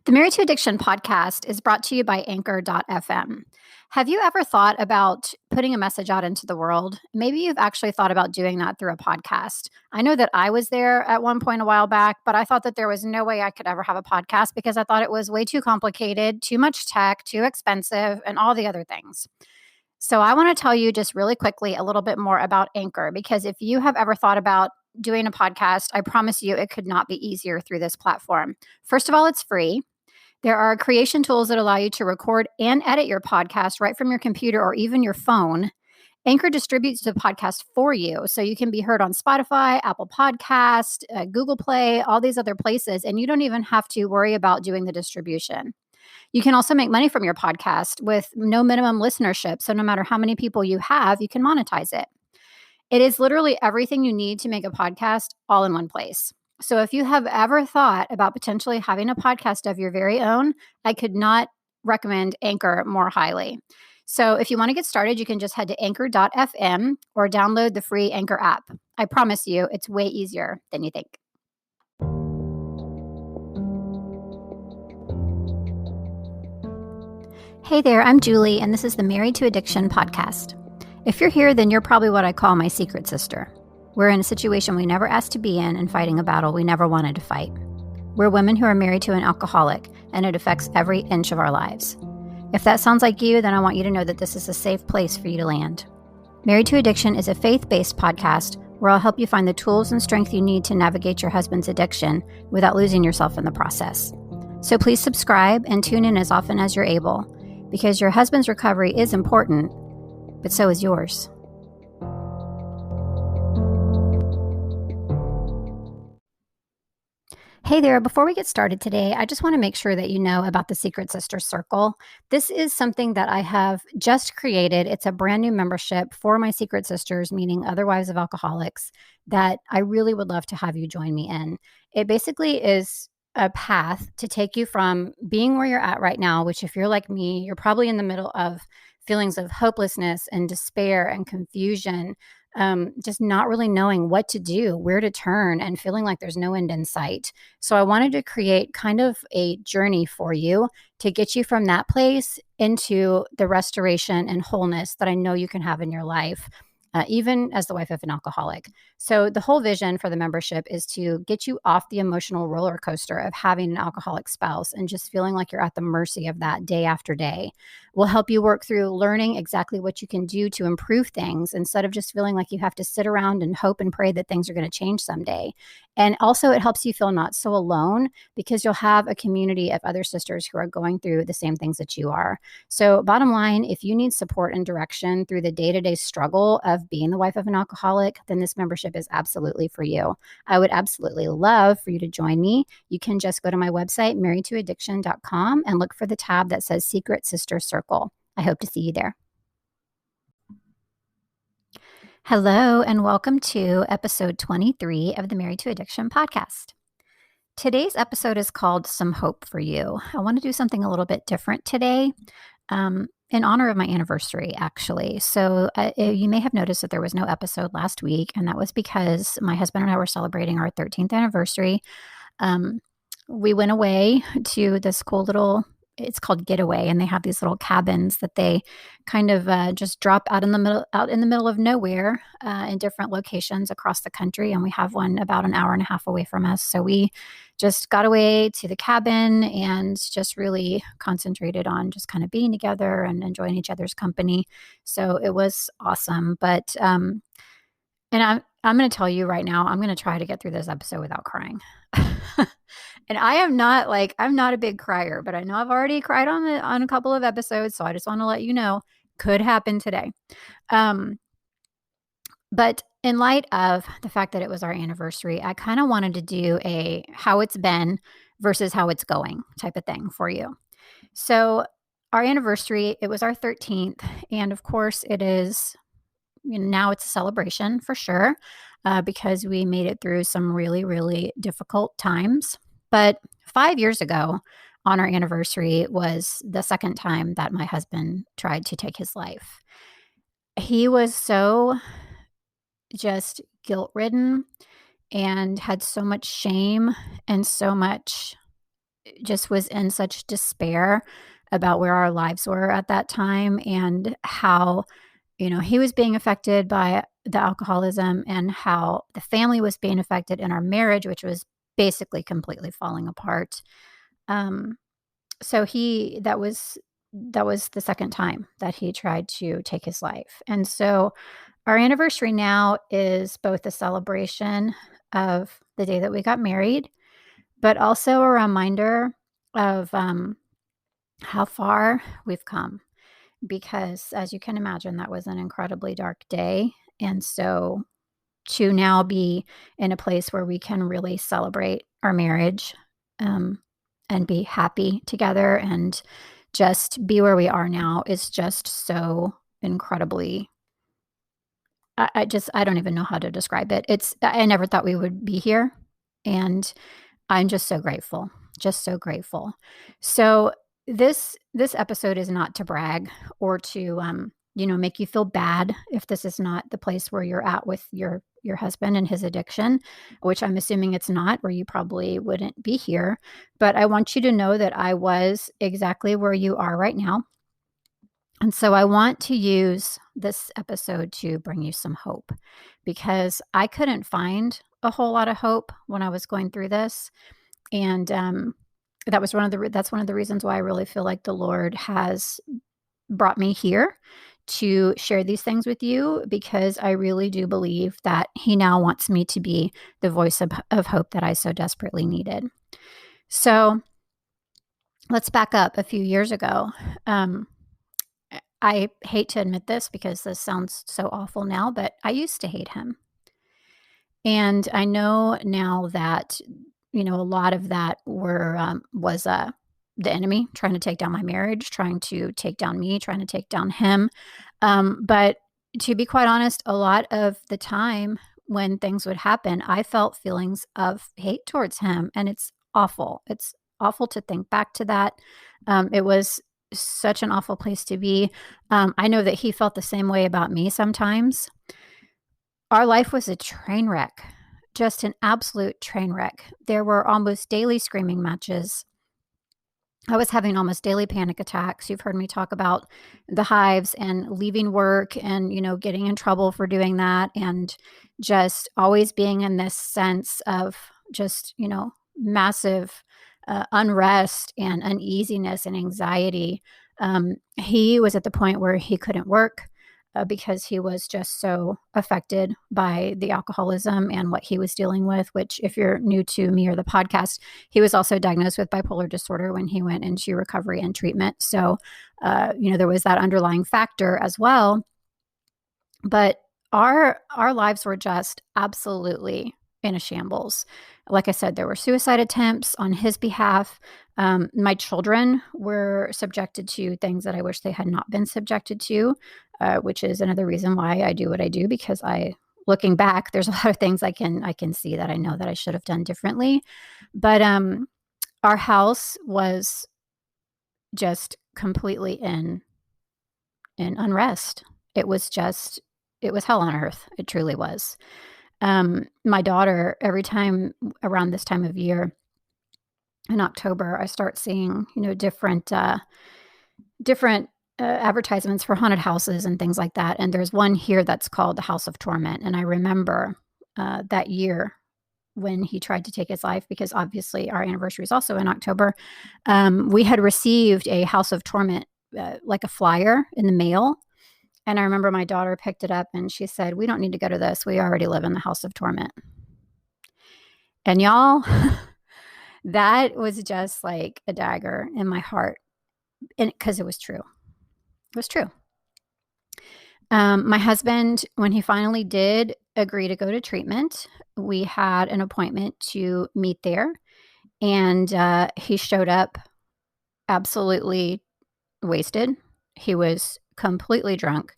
The Married to Addiction podcast is brought to you by Anchor.fm. Have you ever thought about putting a message out into the world? Maybe you've actually thought about doing that through a podcast. I know that I was there at one point a while back, but I thought that there was no way I could ever have a podcast because I thought it was way too complicated, too much tech, too expensive, and all the other things. So I want to tell you just really quickly a little bit more about Anchor, because if you have ever thought about doing a podcast, I promise you it could not be easier through this platform. First of all, it's free. There are creation tools that allow you to record and edit your podcast right from your computer or even your phone. Anchor distributes the podcast for you, so you can be heard on Spotify, Apple Podcast, Google Play, all these other places, and you don't even have to worry about doing the distribution. You can also make money from your podcast with no minimum listenership, so no matter how many people you have, you can monetize it. It is literally everything you need to make a podcast all in one place. So if you have ever thought about potentially having a podcast of your very own, I could not recommend Anchor more highly. So if you want to get started, you can just head to anchor.fm or download the free Anchor app. I promise you, it's way easier than you think. Hey there, I'm Julie, and this is the Married to Addiction podcast. If you're here, then you're probably what I call my secret sister. We're in a situation we never asked to be in and fighting a battle we never wanted to fight. We're women who are married to an alcoholic, and it affects every inch of our lives. If that sounds like you, then I want you to know that this is a safe place for you to land. Married to Addiction is a faith-based podcast where I'll help you find the tools and strength you need to navigate your husband's addiction without losing yourself in the process. So please subscribe and tune in as often as you're able, because your husband's recovery is important, but so is yours. Hey there, before we get started today, I just want to make sure that you know about the Secret Sister Circle. This is something that I have just created. It's a brand new membership for my secret sisters, meaning other wives of alcoholics, that I really would love to have you join me in. It basically is a path to take you from being where you're at right now, which if you're like me, you're probably in the middle of feelings of hopelessness and despair and confusion, just not really knowing what to do, where to turn, and feeling like there's no end in sight. So I wanted to create kind of a journey for you to get you from that place into the restoration and wholeness that I know you can have in your life. Even as the wife of an alcoholic. So the whole vision for the membership is to get you off the emotional roller coaster of having an alcoholic spouse and just feeling like you're at the mercy of that day after day. We'll help you work through learning exactly what you can do to improve things instead of just feeling like you have to sit around and hope and pray that things are going to change someday. And also it helps you feel not so alone because you'll have a community of other sisters who are going through the same things that you are. So bottom line, if you need support and direction through the day-to-day struggle of being the wife of an alcoholic, then this membership is absolutely for you. I would absolutely love for you to join me. You can just go to my website, marriedtoaddiction.com, and look for the tab that says Secret Sister Circle. I hope to see you there. Hello, and welcome to episode 23 of the Married to Addiction podcast. Today's episode is called Some Hope for You. I want to do something a little bit different today. In honor of my anniversary, actually. So you may have noticed that there was no episode last week, and that was because my husband and I were celebrating our 13th anniversary. We went away to this cool little, it's called Getaway, and they have these little cabins that they kind of just drop out in the middle of nowhere in different locations across the country. And we have one about an hour and a half away from us. So we just got away to the cabin and just really concentrated on just kind of being together and enjoying each other's company. So it was awesome. But and I'm going to tell you right now, I'm going to try to get through this episode without crying. And I'm not a big crier, but I know I've already cried on a couple of episodes. So I just want to let you know, could happen today. But in light of the fact that it was our anniversary, I kind of wanted to do a how it's been versus how it's going type of thing for you. So our anniversary, it was our 13th. And of course it is, now it's a celebration for sure, because we made it through some really, really difficult times. But 5 years ago on our anniversary was the second time that my husband tried to take his life. He was so just guilt-ridden and had so much shame and so much just was in such despair about where our lives were at that time and how, he was being affected by the alcoholism and how the family was being affected in our marriage, which was basically completely falling apart. Um, so that was the second time that he tried to take his life. And so our anniversary now is both a celebration of the day that we got married, but also a reminder of how far we've come. Because as you can imagine, that was an incredibly dark day. And so to now be in a place where we can really celebrate our marriage, um, and be happy together and just be where we are now is just so incredibly. I don't even know how to describe it. I never thought we would be here. And I'm just so grateful, just so grateful. So this episode is not to brag or to make you feel bad if this is not the place where you're at with your husband and his addiction, which I'm assuming it's not, or you probably wouldn't be here. But I want you to know that I was exactly where you are right now. And so I want to use this episode to bring you some hope because I couldn't find a whole lot of hope when I was going through this. And that's one of the reasons why I really feel like the Lord has brought me here to share these things with you, because I really do believe that He now wants me to be the voice of hope that I so desperately needed. So let's back up a few years ago. I hate to admit this because this sounds so awful now, but I used to hate him. And I know now that, a lot of that was the enemy trying to take down my marriage, trying to take down me, trying to take down him. But to be quite honest, a lot of the time when things would happen, I felt feelings of hate towards him. And it's awful. It's awful to think back to that. It was such an awful place to be. I know that he felt the same way about me sometimes. Our life was a train wreck, just an absolute train wreck. There were almost daily screaming matches. I was having almost daily panic attacks. You've heard me talk about the hives and leaving work and, getting in trouble for doing that, and just always being in this sense of just, massive unrest and uneasiness and anxiety. He was at the point where he couldn't work because he was just so affected by the alcoholism and what he was dealing with, which, if you're new to me or the podcast, he was also diagnosed with bipolar disorder when he went into recovery and treatment. So, there was that underlying factor as well. But our lives were just absolutely in a shambles. Like I said, there were suicide attempts on his behalf. My children were subjected to things that I wish they had not been subjected to, which is another reason why I do what I do, because looking back, there's a lot of things I can see that I know that I should have done differently. But our house was just completely in unrest. It was hell on earth. It truly was. My daughter, every time around this time of year in October, I start seeing, different advertisements for haunted houses and things like that. And there's one here that's called the House of Torment. And I remember that year when he tried to take his life, because obviously our anniversary is also in October. We had received a House of Torment, like a flyer in the mail. And I remember my daughter picked it up and she said, "We don't need to go to this. We already live in the House of Torment." And y'all, that was just like a dagger in my heart, because it was true. It was true. My husband, when he finally did agree to go to treatment, we had an appointment to meet there. And he showed up absolutely wasted. He was completely drunk.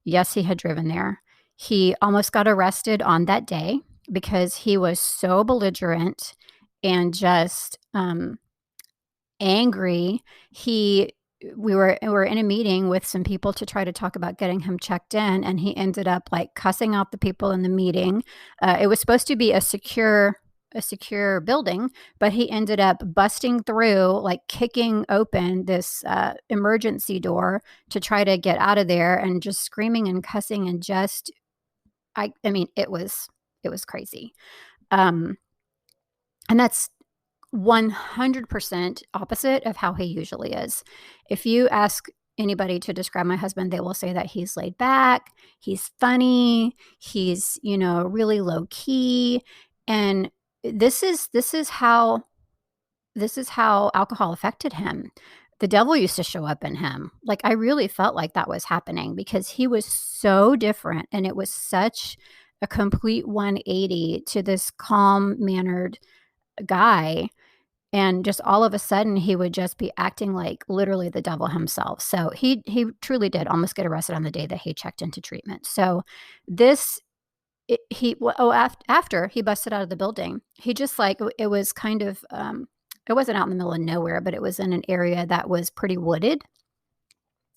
Yes, he had driven there. He almost got arrested on that day because he was so belligerent and just angry. We were in a meeting with some people to try to talk about getting him checked in, and he ended up like cussing out the people in the meeting. It was supposed to be a secure a secure building, but he ended up busting through, like kicking open this emergency door to try to get out of there, and just screaming and cussing, and just I mean, it was crazy. Um, and that's 100% opposite of how he usually is. If you ask anybody to describe my husband, they will say that he's laid back, he's funny, he's, really low key. And this is how alcohol affected him. The devil used to show up in him. Like, I really felt like that was happening because he was so different, and it was such a complete 180 to this calm mannered guy. And just all of a sudden he would just be acting like literally the devil himself. So he truly did almost get arrested on the day that he checked into treatment. So this he well, oh after he busted out of the building, he just like it was kind of it wasn't out in the middle of nowhere, but it was in an area that was pretty wooded.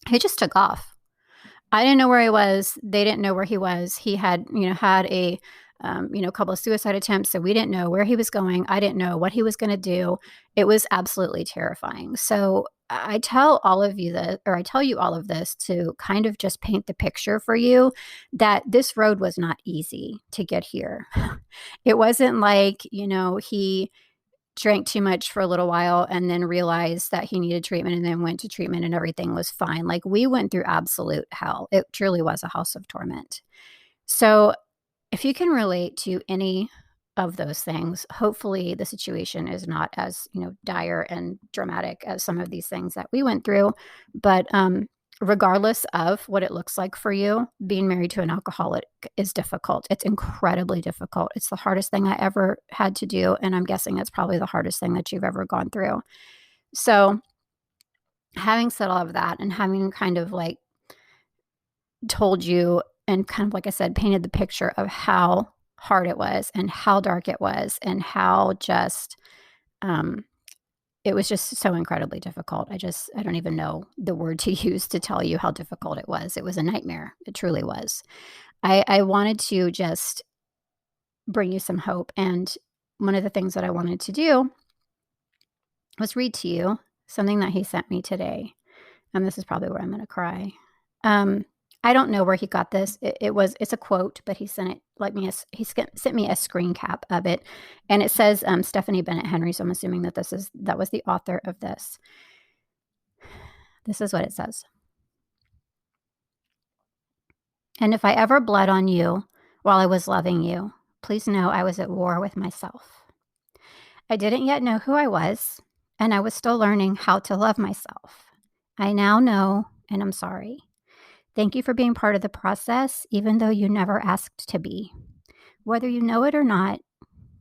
He just took off. I didn't know where he was. They didn't know where he was. He had a couple of suicide attempts, so we didn't know where he was going. I didn't know what he was going to do. It was absolutely terrifying. So I tell all of you that, or I tell you all of this to kind of just paint the picture for you that this road was not easy to get here. It wasn't like, he drank too much for a little while and then realized that he needed treatment and then went to treatment and everything was fine. Like, we went through absolute hell. It truly was a house of torment. So if you can relate to any of those things, hopefully the situation is not as, dire and dramatic as some of these things that we went through. But regardless of what it looks like for you, being married to an alcoholic is difficult. It's incredibly difficult. It's the hardest thing I ever had to do. And I'm guessing it's probably the hardest thing that you've ever gone through. So having said all of that and having kind of like told you and kind of, like I said, painted the picture of how hard it was and how dark it was and how just it was just so incredibly difficult. I don't even know the word to use to tell you how difficult it was. It was a nightmare. It truly was. I wanted to just bring you some hope. And one of the things that I wanted to do was read to you something that he sent me today. And this is probably where I'm going to cry. I don't know where he got this. It's a quote, but he sent it he sent me a screen cap of it, and it says Stephanie Bennett Henry. So I'm assuming that that was the author of this. This is what it says. And if I ever bled on you while I was loving you, please know I was at war with myself. I didn't yet know who I was, and I was still learning how to love myself. I now know, and I'm sorry. Thank you for being part of the process, even though you never asked to be. Whether you know it or not,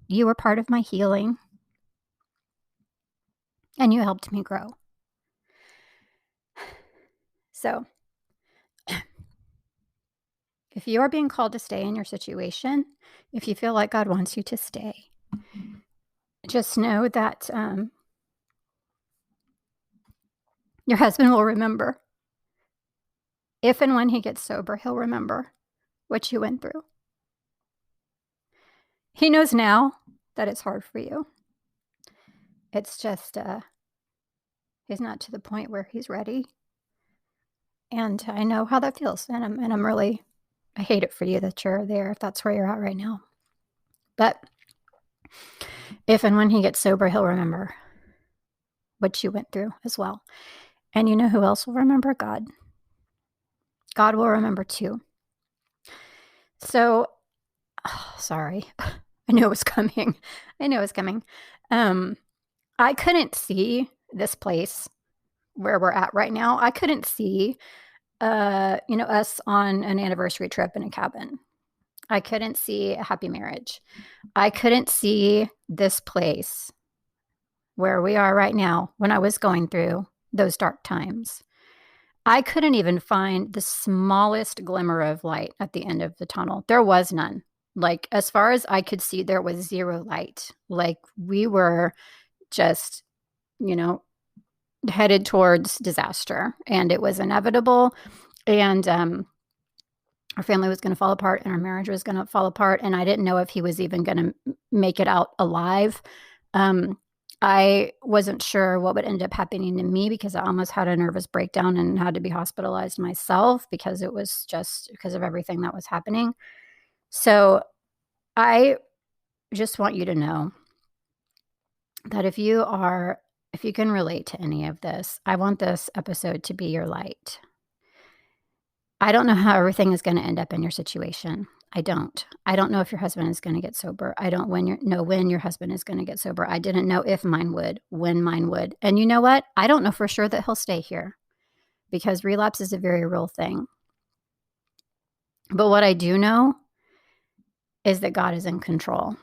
you were part of my healing, and you helped me grow. So, if you are being called to stay in your situation, if you feel like God wants you to stay, just know that your husband will remember. If and when he gets sober, he'll remember what you went through. He knows now that it's hard for you. It's just, he's not to the point where he's ready. And I know how that feels. And I'm really, I hate it for you that you're there if that's where you're at right now. But if and when he gets sober, he'll remember what you went through as well. And you know who else will remember? God. God will remember too. So, sorry. I knew it was coming. I couldn't see this place where we're at right now. I couldn't see, us on an anniversary trip in a cabin. I couldn't see a happy marriage. I couldn't see this place where we are right now when I was going through those dark times. I couldn't even find the smallest glimmer of light at the end of the tunnel. There was none. Like, as far as I could see, there was zero light. Like, we were just, headed towards disaster, and it was inevitable. And our family was going to fall apart and our marriage was going to fall apart. And I didn't know if he was even going to make it out alive. I wasn't sure what would end up happening to me because I almost had a nervous breakdown and had to be hospitalized myself because it was just because of everything that was happening. So I just want you to know that if you can relate to any of this, I want this episode to be your light. I don't know how everything is going to end up in your situation. I don't. I don't know if your husband is going to get sober. I don't know when your husband is going to get sober. I didn't know if mine would, when mine would. And you know what? I don't know for sure that he'll stay here because relapse is a very real thing. But what I do know is that God is in control.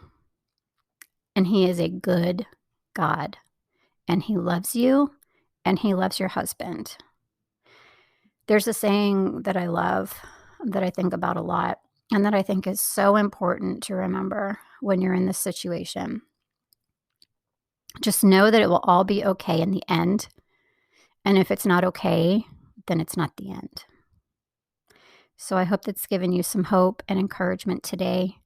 And he is a good God. And he loves you and he loves your husband. There's a saying that I love, that I think about a lot, and that I think is so important to remember when you're in this situation. Just know that it will all be okay in the end. And if it's not okay, then it's not the end. So I hope that's given you some hope and encouragement today.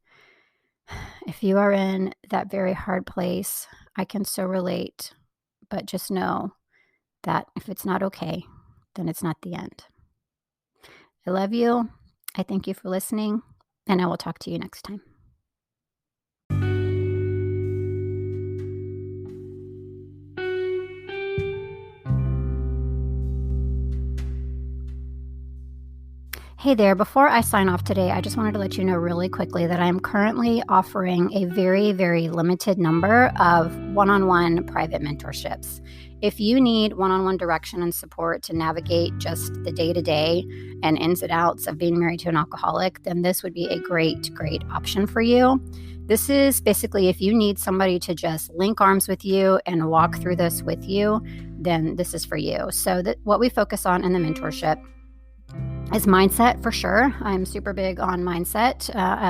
If you are in that very hard place, I can so relate, but just know that if it's not okay, then it's not the end. I love you. I thank you for listening, and I will talk to you next time. Hey there, before I sign off today, I just wanted to let you know really quickly that I am currently offering a very, very limited number of one-on-one private mentorships. If you need one-on-one direction and support to navigate just the day-to-day and ins and outs of being married to an alcoholic, then this would be a great, great option for you. This is basically if you need somebody to just link arms with you and walk through this with you, then this is for you. So what we focus on in the mentorship is mindset for sure. I'm super big on mindset.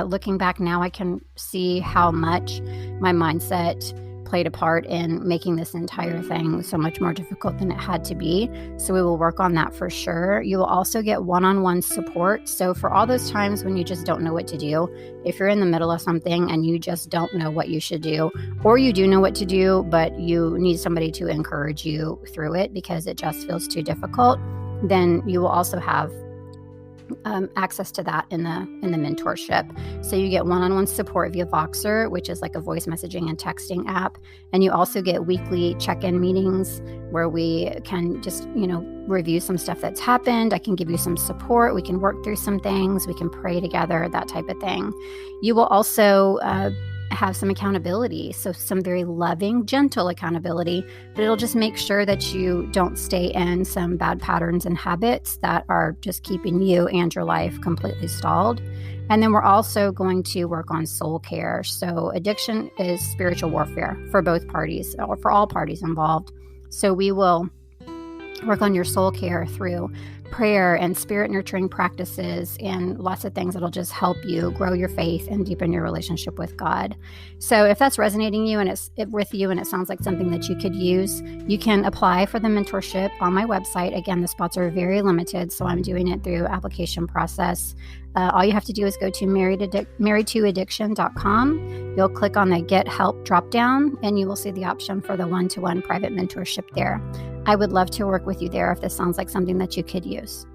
Looking back now, I can see how much my mindset played a part in making this entire thing so much more difficult than it had to be. So we will work on that for sure. You will also get one-on-one support. So for all those times when you just don't know what to do, if you're in the middle of something and you just don't know what you should do, or you do know what to do, but you need somebody to encourage you through it because it just feels too difficult, then you will also have access to that in the mentorship. So you get one-on-one support via Voxer, which is like a voice messaging and texting app. And you also get weekly check-in meetings where we can just, review some stuff that's happened. I can give you some support. We can work through some things. We can pray together, that type of thing. You will also have some accountability. So some very loving, gentle accountability, but it'll just make sure that you don't stay in some bad patterns and habits that are just keeping you and your life completely stalled. And then we're also going to work on soul care. So addiction is spiritual warfare for both parties or for all parties involved. So we will work on your soul care through prayer and spirit nurturing practices and lots of things that'll just help you grow your faith and deepen your relationship with God. So if that's resonating you and it's with you and it sounds like something that you could use, you can apply for the mentorship on my website. Again, the spots are very limited, so I'm doing it through application process. All you have to do is go to marriedtoaddiction.com. You'll click on the Get Help dropdown, and you will see the option for the one-to-one private mentorship there. I would love to work with you there if this sounds like something that you could use.